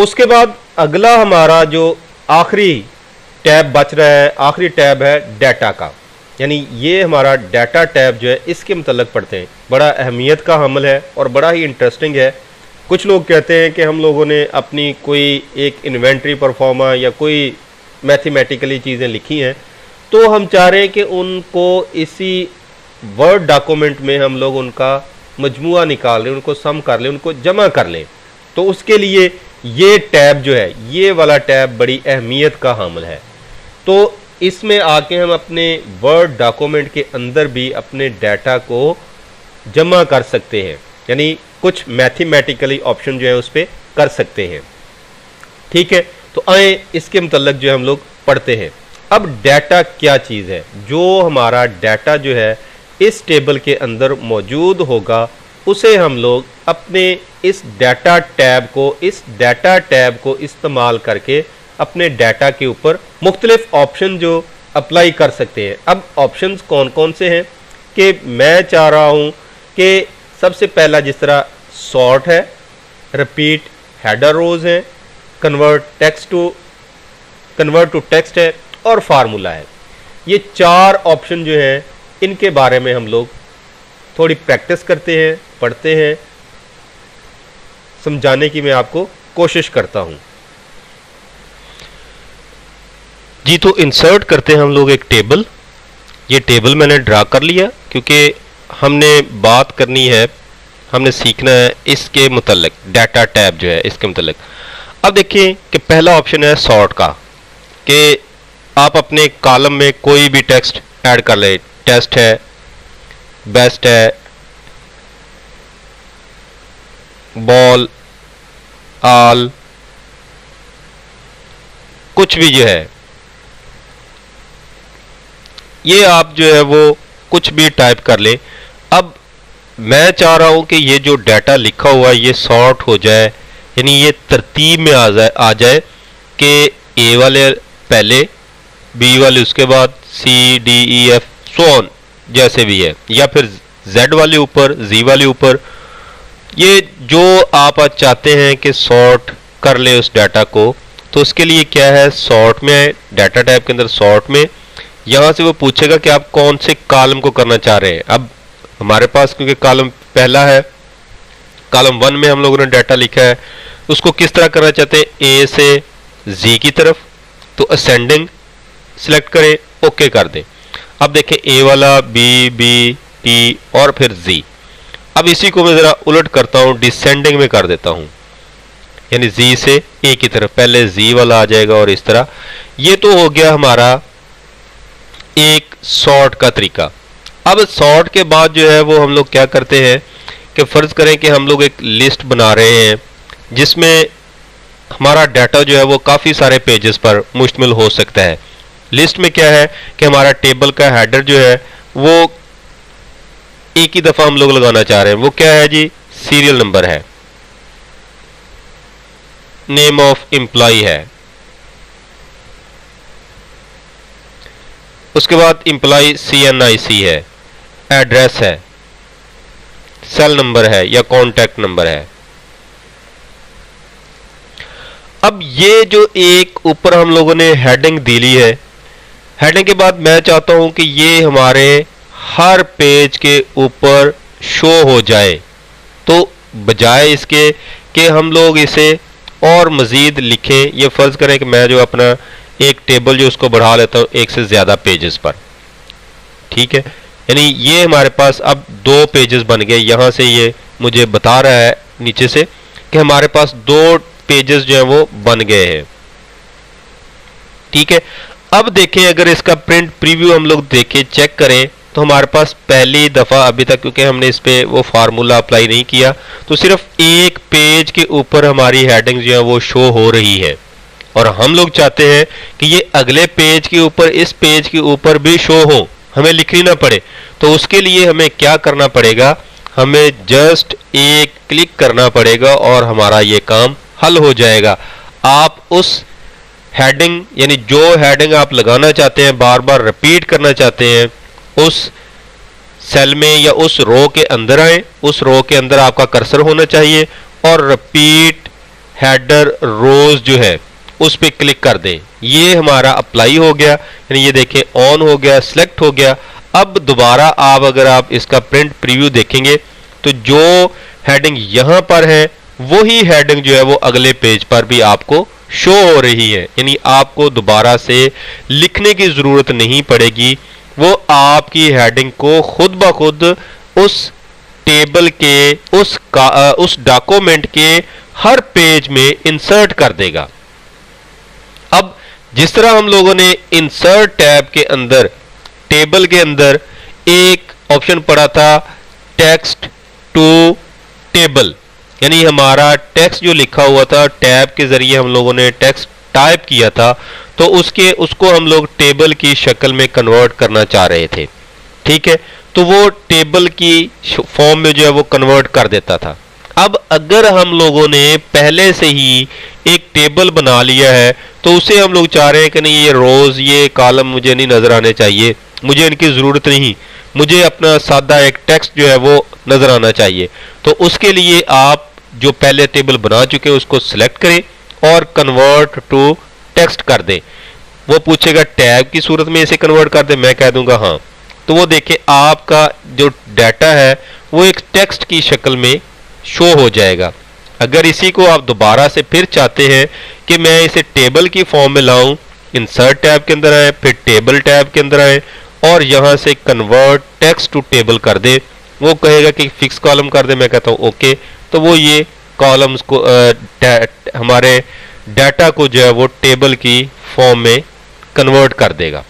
उसके बाद अगला हमारा जो आखिरी टैब बच रहा है, आखिरी टैब है डाटा का, यानी ये हमारा डाटा टैब जो है इसके मतलब पढ़ते हैं। बड़ा अहमियत का हमल है और बड़ा ही इंटरेस्टिंग है। कुछ लोग कहते हैं कि हम लोगों ने अपनी कोई एक इन्वेंट्री परफॉर्मा या कोई मैथमेटिकली चीज़ें लिखी हैं, तो हम चाह रहे हैं कि उनको इसी वर्ड डॉक्यूमेंट में हम लोग उनका मजमुआ निकाल लें, उनको सम कर लें, उनको जमा कर लें। तो उसके लिए ये टैब जो है, ये वाला टैब बड़ी अहमियत का हामिल है। तो इसमें आके हम अपने वर्ड डॉक्यूमेंट के अंदर भी अपने डाटा को जमा कर सकते हैं, यानी कुछ मैथमेटिकली ऑप्शन जो है उस पर कर सकते हैं। ठीक है, तो आए इसके मतलब जो है हम लोग पढ़ते हैं। अब डाटा क्या चीज़ है? जो हमारा डाटा जो है इस टेबल के अंदर मौजूद होगा, उसे हम लोग अपने इस डाटा टैब को इस्तेमाल करके अपने डाटा के ऊपर मुख्तलिफ ऑप्शन जो अप्लाई कर सकते हैं। अब ऑप्शंस कौन कौन से हैं कि मैं चाह रहा हूँ कि सबसे पहला जिस तरह सॉर्ट है, रिपीट हेडर रोज है, कन्वर्ट टू टेक्स्ट है और फार्मूला है। ये 4 ऑप्शन जो हैं इनके बारे में हम लोग थोड़ी प्रैक्टिस करते हैं, पढ़ते हैं, समझाने की मैं आपको कोशिश करता हूं। जी, तो इंसर्ट करते हैं हम लोग एक टेबल। ये टेबल मैंने ड्रा कर लिया क्योंकि हमने बात करनी है, हमने सीखना है इसके मुतल्लिक, डाटा टैब जो है इसके मुतल्लिक। अब देखिए कि पहला ऑप्शन है सॉर्ट का, कि आप अपने कॉलम में कोई भी टेक्स्ट ऐड कर ले। टेस्ट है, बेस्ट है, बॉल, आल, कुछ भी जो है ये आप जो है वो कुछ भी टाइप कर ले। अब मैं चाह रहा हूं कि ये जो डाटा लिखा हुआ है ये सॉर्ट हो जाए, यानी ये तरतीब में आ जाए कि ए वाले पहले, बी वाले उसके बाद, C D E F so on जैसे भी है, या फिर जेड वाले ऊपर, जी वाले ऊपर। ये जो आप आज चाहते हैं कि सॉर्ट कर ले उस डाटा को, तो उसके लिए क्या है, सॉर्ट में है, डाटा टाइप के अंदर सॉर्ट में, यहाँ से वो पूछेगा कि आप कौन से कॉलम को करना चाह रहे हैं। अब हमारे पास क्योंकि कॉलम पहला है, कॉलम 1 में हम लोगों ने डाटा लिखा है, उसको किस तरह करना चाहते हैं, ए से जी की तरफ, तो असेंडिंग सिलेक्ट करें, ओके कर दें। अब देखें ए वाला, बी, बी, टी और फिर जी। अब इसी को मैं ज़रा उलट करता हूँ, डिसेंडिंग में कर देता हूँ, यानी जी से ए की तरफ, पहले जी वाला आ जाएगा और इस तरह। ये तो हो गया हमारा एक सॉर्ट का तरीका। अब सॉर्ट के बाद जो है वो हम लोग क्या करते हैं कि फ़र्ज़ करें कि हम लोग एक लिस्ट बना रहे हैं जिसमें हमारा डाटा जो है वो काफ़ी सारे पेजेस पर मुश्तमिल हो सकता है। लिस्ट में क्या है कि हमारा टेबल का हेडर जो है वो एक ही दफ़ा हम लोग लगाना चाह रहे हैं। वो क्या है जी, सीरियल नंबर है, नेम ऑफ एम्प्लॉय है, उसके बाद एम्प्लॉय CNIC है, एड्रेस है, सेल नंबर है या कॉन्टैक्ट नंबर है। अब ये जो एक ऊपर हम लोगों ने हेडिंग दी ली है, हेडिंग के बाद मैं चाहता हूं कि ये हमारे हर पेज के ऊपर शो हो जाए, तो बजाय इसके कि हम लोग इसे और मज़ीद लिखें, ये फ़र्ज़ करें कि मैं जो अपना एक टेबल जो उसको बढ़ा लेता हूँ एक से ज़्यादा पेजेस पर, ठीक है, यानी ये हमारे पास अब 2 पेजेस बन गए। यहाँ से ये मुझे बता रहा है नीचे से कि हमारे पास 2 पेजेस जो हैं वो बन गए हैं, ठीक है। अब देखें, अगर इसका प्रिंट प्रीव्यू हम लोग देखें, चेक करें, तो हमारे पास पहली दफ़ा अभी तक, क्योंकि हमने इस पर वो फार्मूला अप्लाई नहीं किया, तो सिर्फ एक पेज के ऊपर हमारी हेडिंग जो है वो शो हो रही है। और हम लोग चाहते हैं कि ये अगले पेज के ऊपर, इस पेज के ऊपर भी शो हो, हमें लिखनी ना पड़े। तो उसके लिए हमें क्या करना पड़ेगा, हमें जस्ट एक क्लिक करना पड़ेगा और हमारा ये काम हल हो जाएगा। आप उस हेडिंग, यानी जो हेडिंग आप लगाना चाहते हैं, बार बार रिपीट करना चाहते हैं, उस सेल में या उस रो के अंदर आए, उस रो के अंदर आपका कर्सर होना चाहिए और रिपीट हेडर रोज जो है उस पर क्लिक कर दें। ये हमारा अप्लाई हो गया, यानी ये देखें ऑन हो गया, सिलेक्ट हो गया। अब दोबारा आप अगर आप इसका प्रिंट प्रीव्यू देखेंगे तो जो हेडिंग यहां पर है वही हेडिंग जो है वो अगले पेज पर भी आपको शो हो रही है, यानी आपको दोबारा से लिखने की जरूरत नहीं पड़ेगी। वो आपकी हेडिंग को खुद ब खुद उस टेबल के उस डॉक्यूमेंट के हर पेज में इंसर्ट कर देगा। अब जिस तरह हम लोगों ने इंसर्ट टैब के अंदर टेबल के अंदर एक ऑप्शन पढ़ा था टेक्स्ट टू टेबल, यानी हमारा टेक्स्ट जो लिखा हुआ था टैब के जरिए हम लोगों ने टेक्स्ट टाइप किया था, तो उसको हम लोग टेबल की शक्ल में कन्वर्ट करना चाह रहे थे। ठीक है, तो वो टेबल की फॉर्म में जो है वो कन्वर्ट कर देता था। अब अगर हम लोगों ने पहले से ही एक टेबल बना लिया है तो उसे हम लोग चाह रहे हैं कि नहीं ये रोज ये कॉलम मुझे नहीं नजर आने चाहिए, मुझे इनकी जरूरत नहीं, मुझे अपना सादा एक टेक्स्ट जो है वो नजर आना चाहिए। तो उसके लिए आप जो पहले टेबल बना चुके हैं उसको सिलेक्ट करें और कन्वर्ट टू टेक्स्ट कर दें। वो पूछेगा टैब की सूरत में इसे कन्वर्ट कर दें, मैं कह दूंगा हाँ। तो वो देखें आपका जो डाटा है वो एक टेक्स्ट की शक्ल में शो हो जाएगा। अगर इसी को आप दोबारा से फिर चाहते हैं कि मैं इसे टेबल की फॉर्म में लाऊं, इंसर्ट टैब के अंदर आए, फिर टेबल टैब के अंदर आए और यहां से कन्वर्ट टेक्स्ट टू टेबल कर दे। वो कहेगा कि फिक्स कॉलम कर दे, मैं कहता हूं ओके। तो वो ये कॉलम्स को हमारे डाटा को जो है वो टेबल की फॉर्म में कन्वर्ट कर देगा।